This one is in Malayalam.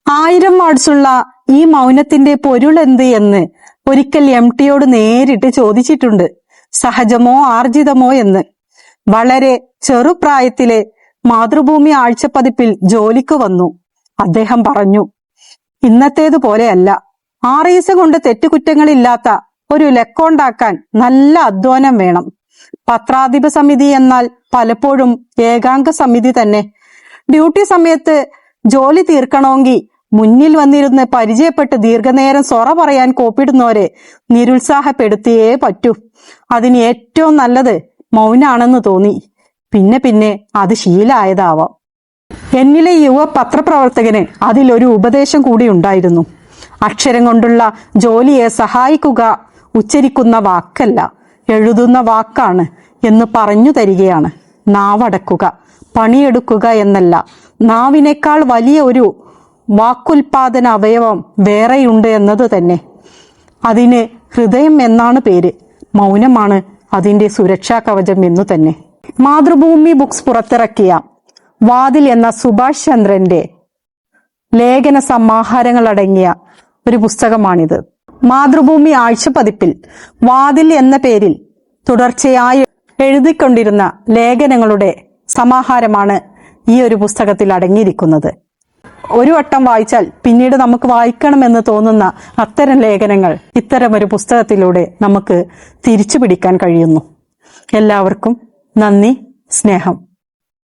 1000 വാട്സുള്ള ഈ മൗനത്തിന്റെ പൊരുളെന്ത് എന്ന് ഒരിക്കൽ MTയോട് നേരിട്ട് ചോദിച്ചിട്ടുണ്ട്. സഹജമോ ആർജിതമോ എന്ന്. വളരെ ചെറുപ്രായത്തിലെ മാതൃഭൂമി ആഴ്ചപ്പതിപ്പിൽ ജോലിക്ക് വന്നു. അദ്ദേഹം പറഞ്ഞു, ഇന്നത്തേതുപോലെയല്ല. 6 ദിവസം കൊണ്ട് തെറ്റുകുറ്റങ്ങളില്ലാത്ത ഒരു ലക്കോണ്ടാക്കാൻ നല്ല അധ്വാനം വേണം. പത്രാധിപ സമിതി എന്നാൽ പലപ്പോഴും ഏകാംഗ സമിതി തന്നെ. ഡ്യൂട്ടി സമയത്ത് ജോലി തീർക്കണമെങ്കിൽ മുന്നിൽ വന്നിരുന്ന് പരിചയപ്പെട്ട് ദീർഘനേരം സൊറ പറയാൻ കോപ്പിടുന്നവരെ നിരുത്സാഹപ്പെടുത്തിയേ പറ്റൂ. അതിന് ഏറ്റവും നല്ലത് മൗനാണെന്ന് തോന്നി. പിന്നെ അത് ശീലായതാവാം. എന്നിലെ യുവ പത്രപ്രവർത്തകന് അതിലൊരു ഉപദേശം കൂടി ഉണ്ടായിരുന്നു. അക്ഷരം കൊണ്ടുള്ള ജോലിയെ സഹായിക്കുക ഉച്ചരിക്കുന്ന വാക്കല്ല, എഴുതുന്ന വാക്കാണ് എന്ന് പറഞ്ഞു തരികയാണ്. നാവടക്കുക, പണിയെടുക്കുക എന്നല്ല, നാവിനേക്കാൾ വലിയ ഒരു വാക്കുൽപാദന അവയവം വേറെയുണ്ട് എന്നത് തന്നെ. അതിന് ഹൃദയം എന്നാണ് പേര്. മൗനമാണ് അതിന്റെ സുരക്ഷാ കവചം എന്നു തന്നെ. മാതൃഭൂമി ബുക്സ് പുറത്തിറക്കിയ വാതിൽ എന്ന സുഭാഷ് ചന്ദ്രന്റെ ലേഖന സമാഹാരങ്ങളടങ്ങിയ ഒരു പുസ്തകമാണിത്. മാതൃഭൂമി ആഴ്ചപ്പതിപ്പിൽ വാതിൽ എന്ന പേരിൽ തുടർച്ചയായി എഴുതിക്കൊണ്ടിരുന്ന ലേഖനങ്ങളുടെ സമാഹാരമാണ് ഈ ഒരു പുസ്തകത്തിൽ അടങ്ങിയിരിക്കുന്നത്. ഒരു വട്ടം വായിച്ചാൽ പിന്നീട് നമുക്ക് വായിക്കണമെന്ന് തോന്നുന്ന അത്തരം ലേഖനങ്ങൾ ഇത്തരമൊരു പുസ്തകത്തിലൂടെ നമുക്ക് തിരിച്ചു പിടിക്കാൻ കഴിയുന്നു. എല്ലാവർക്കും നന്ദി, സ്നേഹം.